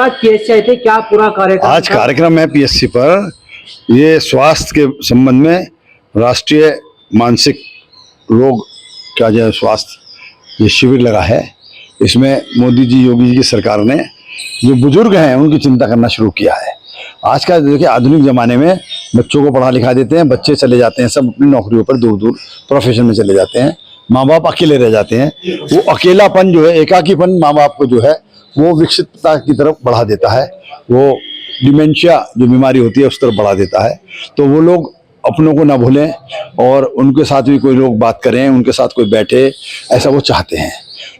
PSC थे, क्या पूरा कार्यक्रम आज था? कार्यक्रम है पीएससी पर। ये स्वास्थ्य के संबंध में राष्ट्रीय मानसिक रोग का जो स्वास्थ्य ये शिविर लगा है। इसमें मोदी जी, योगी जी की सरकार ने जो बुजुर्ग हैं उनकी चिंता करना शुरू किया है। आज का देखिए, आधुनिक जमाने में बच्चों को पढ़ा लिखा देते हैं, बच्चे चले जाते हैं सब अपनी नौकरियों पर, दूर दूर प्रोफेशन में चले जाते हैं, माँ बाप अकेले रह जाते हैं। वो अकेलापन जो है, एकाकीपन माँ बाप को जो है वो विकसितता की तरफ बढ़ा देता है, वो डिमेंशिया जो बीमारी होती है उस तरफ बढ़ा देता है। तो वो लोग अपनों को ना भूलें और उनके साथ भी कोई लोग बात करें, उनके साथ कोई बैठे, ऐसा वो चाहते हैं।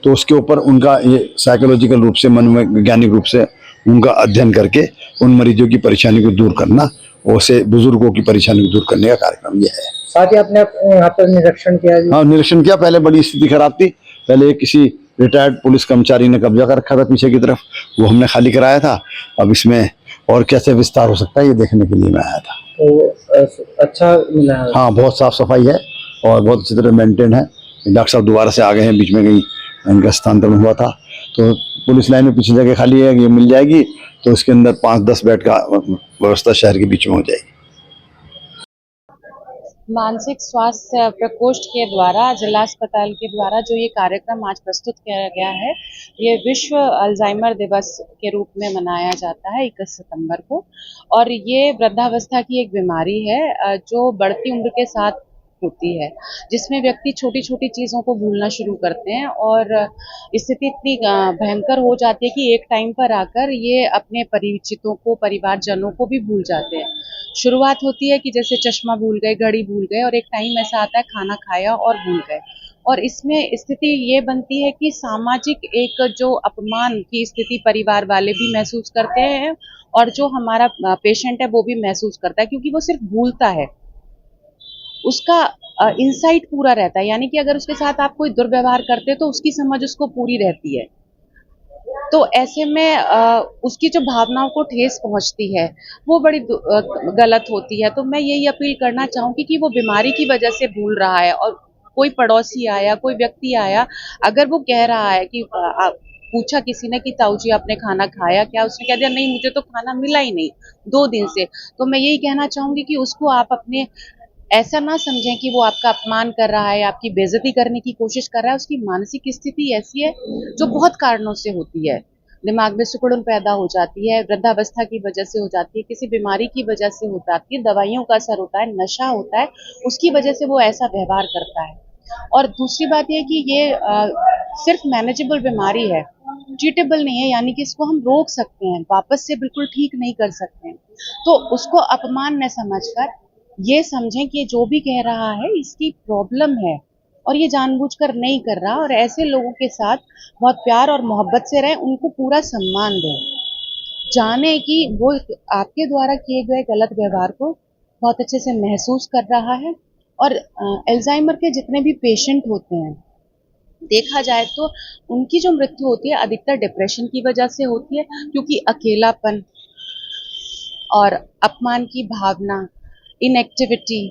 तो उसके ऊपर उनका ये साइकोलॉजिकल रूप से, मनोवैज्ञानिक रूप से उनका अध्ययन करके उन मरीजों की परेशानी को दूर करना, वैसे बुजुर्गों की परेशानी को दूर करने का कार्यक्रम ये है। साथ ही आपने यहाँ पर निरीक्षण किया जी? हाँ, निरीक्षण किया। पहले बड़ी स्थिति खराब थी। पहले किसी रिटायर्ड पुलिस कर्मचारी ने कब्जा कर रखा था पीछे की तरफ, वो हमने खाली कराया था। अब इसमें और कैसे विस्तार हो सकता है ये देखने के लिए मैं आया था। तो अच्छा मिला है? हाँ, बहुत साफ सफाई है और बहुत अच्छी तरह मेंटेन है। डॉक्टर साहब दोबारा से आ गए हैं, बीच में कहीं इनका स्थानांतरण हुआ था। तो पुलिस लाइन में पीछे जगह खाली है, ये मिल जाएगी तो इसके अंदर 5-10 बेड का व्यवस्था शहर के बीच में हो जाएगी। मानसिक स्वास्थ्य प्रकोष्ठ के द्वारा, जिला अस्पताल के द्वारा जो ये कार्यक्रम आज प्रस्तुत किया गया है, ये विश्व अल्जाइमर दिवस के रूप में मनाया जाता है 21 सितंबर को। और ये वृद्धावस्था की एक बीमारी है जो बढ़ती उम्र के साथ होती है, जिसमें व्यक्ति छोटी छोटी चीज़ों को भूलना शुरू करते हैं और स्थिति इतनी भयंकर हो जाती है कि एक टाइम पर आकर ये अपने परिचितों को, परिवारजनों को भी भूल जाते हैं। शुरुआत होती है कि जैसे चश्मा भूल गए, घड़ी भूल गए, और एक टाइम ऐसा आता है खाना खाया और भूल गए। और इसमें स्थिति ये बनती है कि सामाजिक एक जो अपमान की स्थिति परिवार वाले भी महसूस करते हैं और जो हमारा पेशेंट है वो भी महसूस करता है, क्योंकि वो सिर्फ भूलता है, उसका इंसाइट पूरा रहता है। यानी कि अगर उसके साथ आप कोई दुर्व्यवहार करते तो उसकी समझ उसको पूरी रहती है। तो ऐसे में उसकी जो भावनाओं को ठेस पहुंचती है वो बड़ी गलत होती है। तो मैं यही अपील करना चाहूँगी कि वो बीमारी की वजह से भूल रहा है, और कोई पड़ोसी आया, कोई व्यक्ति आया, अगर वो कह रहा है कि पूछा किसी ने कि ताऊ जी आपने खाना खाया क्या, उसने कह दिया नहीं मुझे तो खाना मिला ही नहीं 2 दिन से, तो मैं यही कहना चाहूँगी कि उसको आप अपने ऐसा ना समझें कि वो आपका अपमान कर रहा है, आपकी बेइज्जती करने की कोशिश कर रहा है। उसकी मानसिक स्थिति ऐसी है जो बहुत कारणों से होती है। दिमाग में सिकुड़न पैदा हो जाती है, वृद्धावस्था की वजह से हो जाती है, किसी बीमारी की वजह से हो जाती है, दवाइयों का असर होता है, नशा होता है, उसकी वजह से वो ऐसा व्यवहार करता है। और दूसरी बात यह कि ये सिर्फ मैनेजेबल बीमारी है, ट्रीटेबल नहीं है, यानी कि इसको हम रोक सकते हैं, वापस से बिल्कुल ठीक नहीं कर सकते हैं। तो उसको अपमान न समझकर ये समझें कि जो भी कह रहा है इसकी प्रॉब्लम है और ये जानबूझकर नहीं कर रहा, और ऐसे लोगों के साथ बहुत प्यार और मोहब्बत से रहें, उनको पूरा सम्मान दें, जाने कि वो आपके द्वारा किए गए गलत व्यवहार को बहुत अच्छे से महसूस कर रहा है। और अल्जाइमर के जितने भी पेशेंट होते हैं, देखा जाए तो उनकी जो मृत्यु होती है अधिकतर डिप्रेशन की वजह से होती है, क्योंकि अकेलापन और अपमान की भावना, इनएक्टिविटी,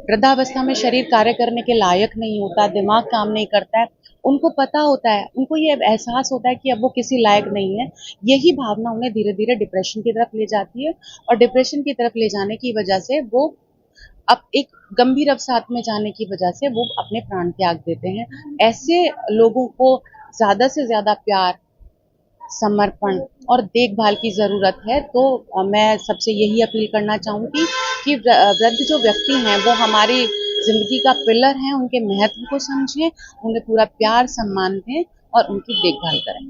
वृद्धावस्था में शरीर कार्य करने के लायक नहीं होता, दिमाग काम नहीं करता है, उनको पता होता है, उनको ये एहसास होता है कि अब वो किसी लायक नहीं है। यही भावना उन्हें धीरे धीरे डिप्रेशन की तरफ ले जाती है, और डिप्रेशन की तरफ ले जाने की वजह से वो अब एक गंभीर अवसाद में जाने की वजह से वो अपने प्राण त्याग देते हैं। ऐसे लोगों को ज़्यादा से ज़्यादा प्यार, समर्पण और देखभाल की ज़रूरत है। तो मैं सबसे यही अपील करना चाहूँगी कि वृद्ध जो व्यक्ति हैं वो हमारी ज़िंदगी का पिलर हैं, उनके महत्व को समझें, उन्हें पूरा प्यार सम्मान दें और उनकी देखभाल करें।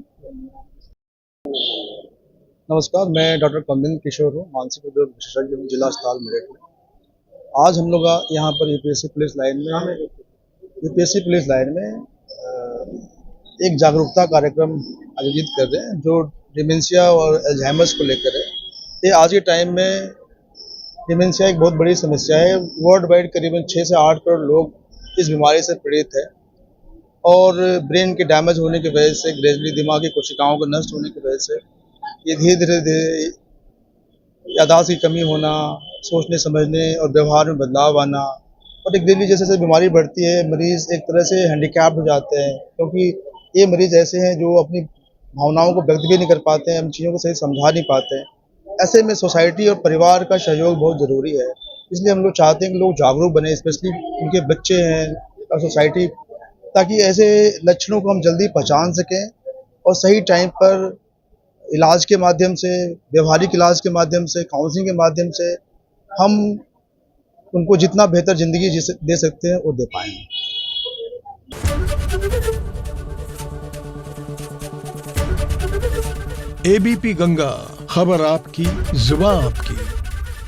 नमस्कार, मैं डॉक्टर कमलेंद्र किशोर हूँ, मानसिक उद्योग विशेषज्ञ, जिला अस्पताल मेरठ में। आज हम लोग यहाँ पर यूपीएससी पुलिस लाइन में एक जागरूकता कार्यक्रम आयोजित कर रहे हैं जो डिमेंशिया और अल्जाइमर्स को लेकर है। ये आज के टाइम में डिमेंशिया एक बहुत बड़ी समस्या है। वर्ल्ड वाइड करीबन 6 से 8 करोड़ लोग इस बीमारी से पीड़ित है, और ब्रेन के डैमेज होने की वजह से, ग्रेजुअली दिमाग की कोशिकाओं के नष्ट होने की वजह से ये धीरे धीरे याददाश्त की कमी होना, सोचने समझने और व्यवहार में बदलाव आना, और एक दिन जैसे जैसे बीमारी बढ़ती है मरीज़ एक तरह से हैंडीकैप्ड हो जाते हैं, क्योंकि ये मरीज़ ऐसे हैं जो अपनी भावनाओं को व्यक्त भी नहीं कर पाते हैं, हम चीज़ों को सही समझा नहीं पाते हैं। ऐसे में सोसाइटी और परिवार का सहयोग बहुत ज़रूरी है। इसलिए हम लोग चाहते हैं कि लोग जागरूक बने, स्पेशली उनके बच्चे हैं और सोसाइटी, ताकि ऐसे लक्षणों को हम जल्दी पहचान सकें और सही टाइम पर इलाज के माध्यम से, व्यवहारिक इलाज के माध्यम से, काउंसलिंग के माध्यम से हम उनको जितना बेहतर ज़िंदगी दे सकते हैं वो दे पाएँ। एबीपी गंगा, खबर आपकी, जुबान आपकी।